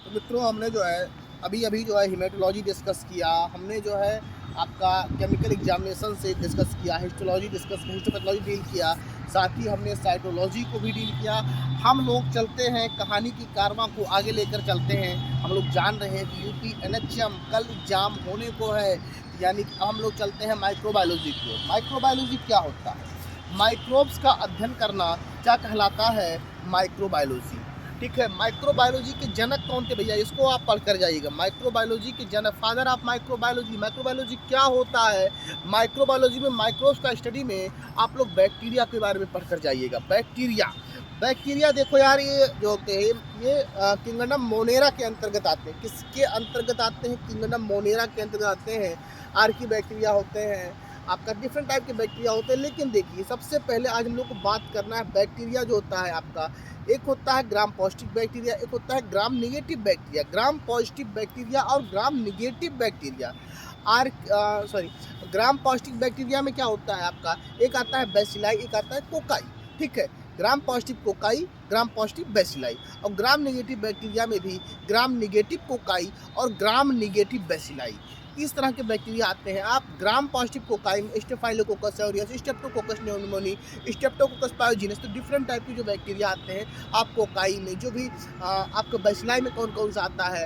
तो मित्रों हमने जो है अभी अभी जो है हीमेटोलॉजी डिस्कस किया, हमने जो है आपका केमिकल एग्जामिनेशन से डिस्कस किया, हिस्टोलॉजी डिस्कस हिस्टोपैथोलॉजी डील किया, साथ ही हमने साइटोलॉजी को भी डील किया। हम लोग चलते हैं कहानी की कारवां को आगे लेकर चलते हैं। हम लोग जान रहे हैं कि यूपी एनएचएम कल एग्जाम होने को है, यानी कि हम लोग चलते हैं माइक्रोबायोलॉजी की ओर। माइक्रोबायोलॉजी क्या होता है? माइक्रोब्स का अध्ययन करना क्या कहलाता है? माइक्रोबायोलॉजी। ठीक है, माइक्रोबायोलॉजी के जनक कौन थे भैया? इसको आप पढ़ कर जाइएगा। माइक्रोबायोलॉजी के जनक, फादर ऑफ माइक्रोबायोलॉजी। माइक्रोबायोलॉजी क्या होता है? माइक्रोबायोलॉजी में, माइक्रोब्स का स्टडी में आप लोग बैक्टीरिया के बारे में पढ़ कर जाइएगा। बैक्टीरिया, बैक्टीरिया देखो यार, ये जो होते हैं ये किंगडम मोनेरा के अंतर्गत आते हैं। किसके अंतर्गत आते हैं? किंगडम मोनेरा के अंतर्गत आते हैं। आर्की बैक्टीरिया होते हैं, आपका डिफरेंट टाइप के बैक्टीरिया होते हैं। लेकिन देखिए, सबसे पहले आज हम लोग को बात करना है बैक्टीरिया जो होता है आपका, एक होता है ग्राम पॉजिटिव बैक्टीरिया, एक होता है gram negative bacteria. Gram positive bacteria और gram negative bacteria sorry, gram positive bacteria में क्या होता है आपका, एक आता है बेसिलाई, एक आता है कोकाई। ठीक है, ग्राम positive cocci, gram positive bacilli. और ग्राम निगेटिव बैक्टीरिया में भी ग्राम निगेटिव कोकाई और ग्राम निगेटिव बेसिलाई, इस तरह के बैक्टीरिया आते हैं। आप ग्राम पॉजिटिव कोकाई में staphylococcus aureus, streptococcus pneumoniae, streptococcus pyogenes, तो डिफरेंट टाइप के जो बैक्टीरिया आते हैं आप कोकाई में। जो भी आपका बेसिलाई में कौन कौन सा आता है,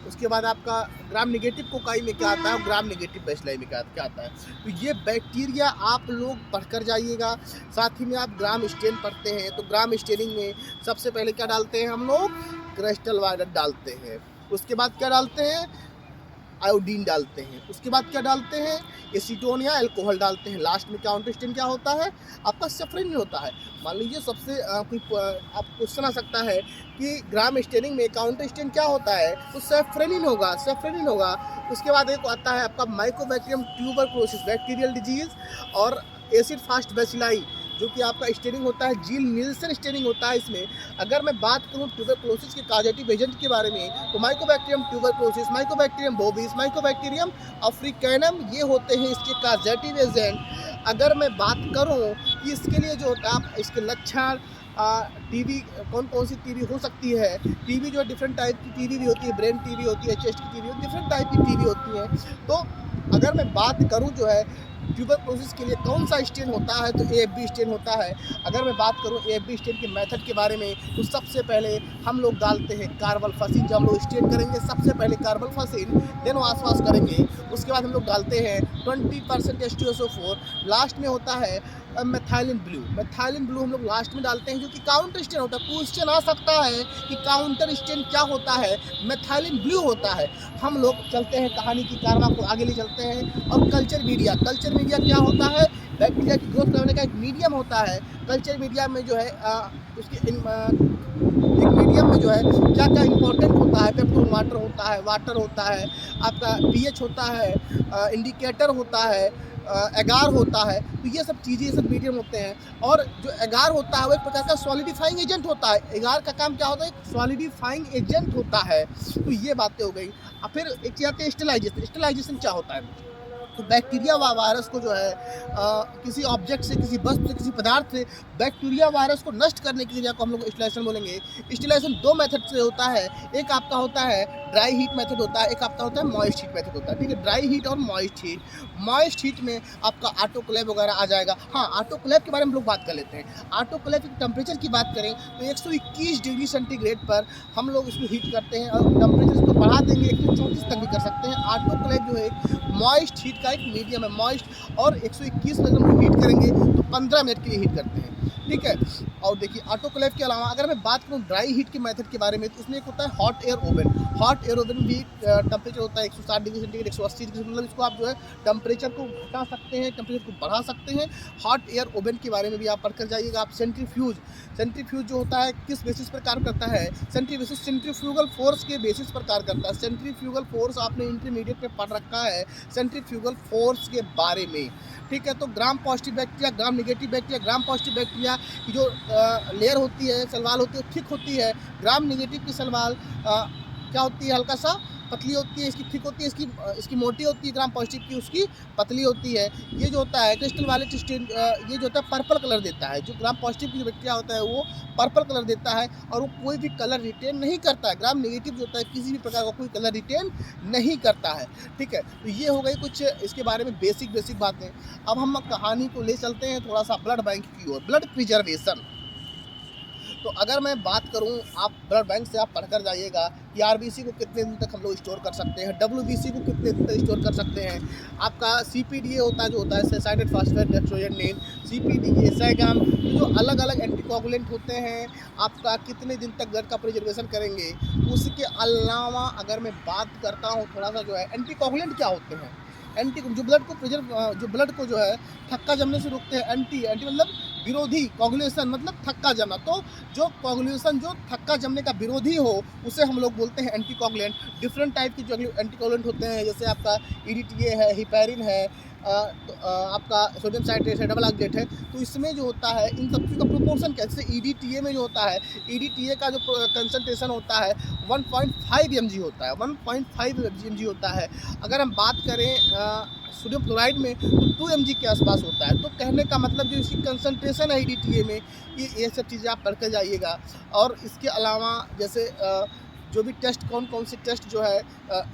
उसके बाद आपका ग्राम निगेटिव कोकाई में क्या आता है और ग्राम निगेटिव बेसिलाई में क्या क्या आता है। तो ये बैक्टीरिया आप लोग पढ़कर जाइएगा। साथ ही में आप ग्राम स्टेन पढ़ते हैं, तो ग्राम स्टेनिंग में सबसे पहले क्या डालते हैं हम लोग? क्रिस्टल वाटर डालते हैं। उसके बाद क्या डालते हैं? आयोडीन डालते हैं। उसके बाद क्या डालते हैं? एसीटोन या अल्कोहल डालते हैं। लास्ट में काउंटर स्टेन क्या होता है? आपका सेफ्रेनिन होता है। मान लीजिए सबसे आप क्वेश्चन आ सकता है कि ग्राम स्टेनिंग में काउंटर स्टेन क्या होता है? तो सेफ्रेनिन होगा, सेफ्रेनिन होगा। उसके बाद एक आता है आपका माइकोबैक्टीरियम ट्यूबरक्लोसिस, बैक्टीरियल डिजीज, और एसिड फास्ट बेसिलाई, जो कि आपका स्टेनिंग होता है, जील नील्सन स्टेनिंग होता है इसमें। अगर मैं बात करूं ट्यूबरक्लोसिस के काजेटिव एजेंट के बारे में, तो mycobacterium tuberculosis, mycobacterium bovis, mycobacterium africanum, ये होते हैं इसके काजेटिव एजेंट। अगर मैं बात करूं कि इसके लिए जो होता है, आप इसके लक्षण, टीबी, कौन कौन सी टीबी हो सकती है? टीबी जो है डिफरेंट टाइप की टीबी भी होती है, ब्रेन टीबी होती है, चेस्ट की टीबी होती है, डिफरेंट टाइप की टीबी होती है। तो अगर मैं बात करूं जो है ट्यूबरक्लोसिस के लिए कौन सा स्टेन होता है, तो एएफबी स्टेन होता है। अगर मैं बात करूं एएफबी स्टेन के मेथड के बारे में, तो सबसे पहले हम लोग डालते हैं कार्बोल्फासिन। जब हम लोग स्टेन करेंगे सबसे पहले कार्बोल्फासिन, देन वासवास करेंगे। उसके बाद हम लोग डालते हैं 20% H2SO4। लास्ट में होता है मेथाइलिन ब्लू। मेथाइलिन ब्लू हम लोग लास्ट में डालते हैं, जो कि काउंटर स्टेन होता है। क्वेश्चन आ सकता है कि काउंटर स्टेन क्या होता है? मेथाइलिन ब्लू होता है। हम लोग चलते हैं कहानी की कारवां को आगे ले चलते हैं। और कल्चर मीडिया, कल्चर मीडिया क्या होता है? बैक्टीरिया की ग्रोथ करने का एक मीडियम होता है। कल्चर मीडिया में जो है उसके एक मीडियम में जो है क्या क्या इंपॉर्टेंट होता है? पेप्टोन वाटर होता है, आपका पीएच होता है, इंडिकेटर होता है, एगार होता है। तो ये सब चीज़ें, ये सब मीडियम होते हैं। और जो एगार होता है वो एक प्रकार का सॉलिडिफाइंग एजेंट होता है। एगार का काम क्या होता है? एक सॉलिडिफाइंग एजेंट होता है। तो ये बातें हो गई। अब फिर एक चीज़ आती है स्टेलाइजेशन। स्टेलाइजेशन क्या होता है? तो बैक्टीरिया व वायरस को जो है किसी ऑब्जेक्ट से, किसी वस्तु से, किसी पदार्थ से बैक्टीरिया वायरस को नष्ट करने की क्रिया को हम लोग स्टेलाइजेशन बोलेंगे। स्टेलाइजेशन दो मेथड से होता है। एक आपका होता है ड्राई हीट मेथड होता है, एक आपका होता है मॉइस्ट हीट मेथड होता है। ठीक है, ड्राई हीट और मॉइस्ट हीट। मॉइस्ट हीट में आपका ऑटोक्लेव वगैरह आ जाएगा। हाँ, ऑटोक्लेव के बारे में हम लोग बात कर लेते हैं। ऑटोक्लेव की टेम्परेचर की बात करें तो 121 डिग्री सेंटीग्रेड पर हम लोग इसको हीट करते हैं, और टेम्परेचर इसको बढ़ा देंगे 134 तक भी कर सकते हैं। ऑटोक्लेव जो है मॉइस्ट हीट का एक मीडियम है, मॉइस्ट। और 121 में अगर हम हीट करेंगे तो 15 मिनट के लिए हीट करते हैं। ठीक है, और देखिए ऑटोक्लेव के अलावा अगर मैं बात करूँ ड्राई हीट के मेथड के बारे में, तो उसमें एक होता है hot air oven. Hot air oven भी टेम्परेचर होता है 160 डिग्री सेंटीग्रेड, 180 डिग्री, मतलब इसको आप जो है टेम्परेचर को घटा सकते हैं, टेम्परेचर को बढ़ा सकते हैं। हॉट एयर ओवन के बारे में भी आप पढ़कर जाइएगा। आप सेंट्रीफ्यूज, सेंट्रीफ्यूज जो होता है किस बेसिस पर कार्य करता है? सेंट्रीफ्यूगल फोर्स के बेसिस पर कार्य करता है। सेंट्रीफ्यूगल फोर्स आपने इंटरमीडिएट में पढ़ रखा है, सेंट्रीफ्यूगल फोर्स के बारे में। ठीक है, तो ग्राम पॉजिटिव बैक्टीरिया, ग्राम negative bacteria. Gram positive bacteria की जो लेयर होती है, सलवाल होती है, थिक होती है। ग्राम निगेटिव की सलवाल क्या होती है? हल्का सा पतली होती है, इसकी थिक होती है, इसकी मोटी होती है, ग्राम पॉजिटिव की उसकी पतली होती है। ये जो होता है क्रिस्टल वायलेट स्टेन, ये जो होता है पर्पल कलर देता है। जो ग्राम पॉजिटिव की जो बैक्टीरिया होता है वो पर्पल कलर देता है और वो कोई भी कलर रिटेन नहीं करता है। ग्राम नेगेटिव जो होता है किसी भी प्रकार का कोई कलर रिटेन नहीं करता है। ठीक है, तो ये हो गई कुछ इसके बारे में बेसिक बातें। अब हम कहानी को ले चलते हैं थोड़ा सा ब्लड बैंक की ओर, ब्लड प्रिजर्वेशन। तो अगर मैं बात करूं, आप ब्लड बैंक से आप पढ़कर जाइएगा कि आरबीसी को कितने दिन तक हम लोग स्टोर कर सकते हैं, डब्ल्यूबीसी को कितने दिन तक स्टोर कर सकते हैं। आपका सीपीडीए होता है जो होता है सेसाइडेड फास्फेट डेक्सट्रोजेनेन, सीपीडीए, सैगाम, जो अलग अलग एंटीकोगुलेंट होते हैं, आपका कितने दिन तक ब्लड का प्रिजर्वेशन करेंगे। उसके अलावा अगर मैं बात करता हूँ थोड़ा सा जो है एंटीकोगुलेंट क्या होते हैं। जो ब्लड को जो है थक्का जमने से रोकते हैं। एंटी मतलब विरोधी, कोगुलेशन मतलब थक्का जमना। तो जो कोगुलेशन, जो थक्का जमने का विरोधी हो उसे हम लोग बोलते हैं एंटीकोगुलेंट। डिफरेंट टाइप की जो एंटीकोगुलेंट होते हैं जैसे आपका ईडीटीए है, हिपैरिन है, आपका सोडियम साइट्रेट है, डबल ऑक्जेट है। तो इसमें जो होता है इन सब चीज़ का प्रोपोर्शन क्या है। जैसे ईडीटीए में जो होता है, ईडीटीए का जो कंसंट्रेशन होता है 1.5 mg होता है, 1.5 mg होता है। अगर हम बात करें सोडियम क्लोराइड में तो 2 mg के आसपास होता है। तो कहने का मतलब जो इसकी कंसंट्रेशन है ईडीटीए में, ये सब चीज़ें आप पढ़ कर जाइएगा। और इसके अलावा जैसे जो भी टेस्ट, कौन से टेस्ट जो है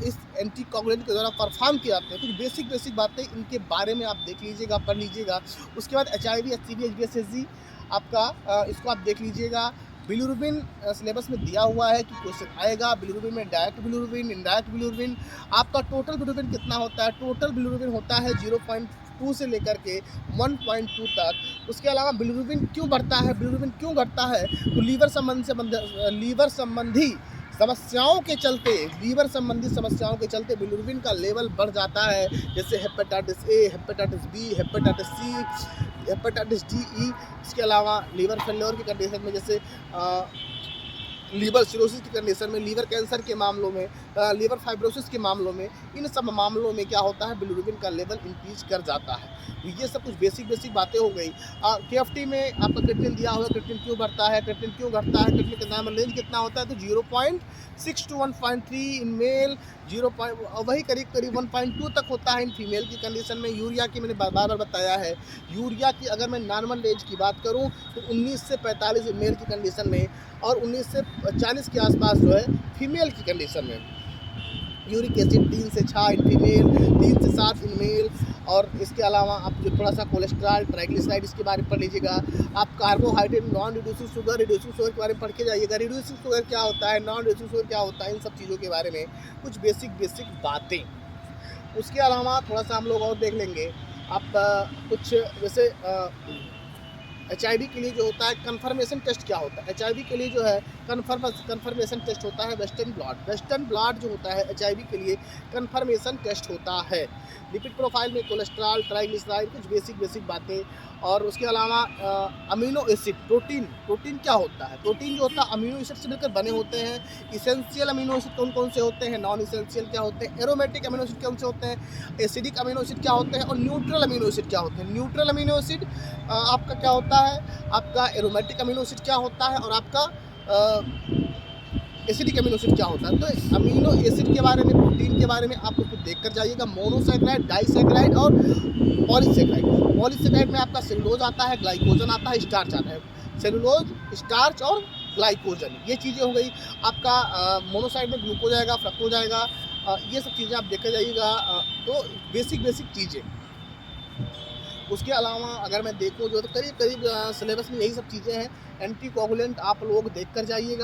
इस एंटीकोगुलेंट के द्वारा परफॉर्म किए जाते हैं, कुछ बेसिक बातें इनके बारे में आप देख लीजिएगा, पढ़ लीजिएगा। उसके बाद HIV, HCV, HBsAg आपका इसको आप देख लीजिएगा। बिलिरुबिन सिलेबस में दिया हुआ है कि क्वेश्चन आएगा। बिलिरुबिन में डायरेक्ट बिलिरुबिन, इनडायरेक्ट बिलिरुबिन, आपका टोटल बिलिरुबिन कितना होता है। टोटल बिलिरुबिन होता है 0.2 से लेकर के 1.2 तक। उसके अलावा बिलिरुबिन क्यों बढ़ता है, बिलिरुबिन क्यों घटता है, तो लीवर संबंधी समस्याओं के चलते, लीवर संबंधी समस्याओं के चलते बिलिरुबिन का लेवल बढ़ जाता है। जैसे hepatitis A, hepatitis B, hepatitis C, hepatitis D, E. इसके अलावा लीवर फेल्योर की कंडीशन में, जैसे लीवर सिरोसिस की कंडीशन में, लीवर कैंसर के मामलों में, लीवर फाइब्रोसिस के मामलों में, इन सब मामलों में क्या होता है, बिलिरुबिन का लेवल इंक्रीज कर जाता है। तो ये सब कुछ बेसिक बातें हो गई। केएफटी में आपका क्रिएटिनिन दिया हुआ है, क्रिएटिनिन क्यों बढ़ता है, क्रिएटिनिन क्यों घटता है, क्रिएटिनिन का नॉर्मल रेंज कितना होता है, तो 0.6 to 1.3 इन मेल, वही करीब 1.2 तक होता है इन फीमेल की कंडीशन में। यूरिया की मैंने बार बताया है। यूरिया की अगर मैं नॉर्मल रेंज की बात करूं तो 19 से 45 मेल की कंडीशन में और 19 से 40 के आसपास जो है फीमेल की कंडीशन में। यूरिक एसिड 3 से 6 इन फीमेल, 3 से 7 इन मेल। और इसके अलावा आप जो थोड़ा सा कोलेस्ट्रॉल, ट्राइग्लिसराइड इसके बारे में पढ़ लीजिएगा। आप carbohydrate, non reducing sugar, reducing sugar के बारे में पढ़ के जाइएगा। रिड्यूसिंग शुगर क्या होता है, नॉन रिड्यूसिंग शुगर क्या होता है, इन सब चीज़ों के बारे में कुछ बेसिक बातें। उसके अलावा थोड़ा सा हम लोग और देख लेंगे। आप कुछ जैसे HIV के लिए जो होता है कन्फर्मेशन टेस्ट क्या होता है। HIV के लिए जो है कन्फर्मेशन टेस्ट होता है वेस्टर्न ब्लॉट जो होता है HIV के लिए कन्फर्मेशन टेस्ट होता है। लिपिड प्रोफाइल में कोलेस्ट्रॉल, ट्राइग्लिसराइड, कुछ बेसिक बातें। और उसके अलावा अमीनो एसिड, प्रोटीन क्या होता है। प्रोटीन जो होता है अमीनो एसिड से मिलकर बने होते हैं। इसेंशियल अमीनो एसिड कौन से होते हैं, नॉन इसेंशियल क्या होते हैं, एरोमेटिक अमीनो एसिड कौन से होते हैं, एसिडिक अमीनो एसिड क्या होते हैं, और न्यूट्रल अमीनो एसिड क्या होते हैं। न्यूट्रल अमीनो एसिड आपका क्या होता है, आपका एरोमेटिक अमीनो एसिड क्या होता है, और आपका एसिडिक अमीनो एसिड क्या होता है। तो अमीनो एसिड के बारे में, प्रोटीन के बारे में आप कुछ देख कर जाइएगा। मोनोसैकेराइड, डाइसैकेराइड और पॉलीसैकेराइड में आपका सेलुलोज आता है, ग्लाइकोजन आता है, स्टार्च आता है। सेलुलोज, स्टार्च और ग्लाइकोजन, ये चीज़ें हो गई। आपका मोनोसाइड में ग्लूकोज आएगा, फ्रक्टोज आएगा। ये सब चीज़ें आप देखा जाइएगा। तो बेसिक चीज़ें। उसके अलावा अगर मैं देखूँ जो तो करीब सिलेबस में यही सब चीज़ें हैं। एंटीकोगुलेंट आप लोग देख कर जाइएगा।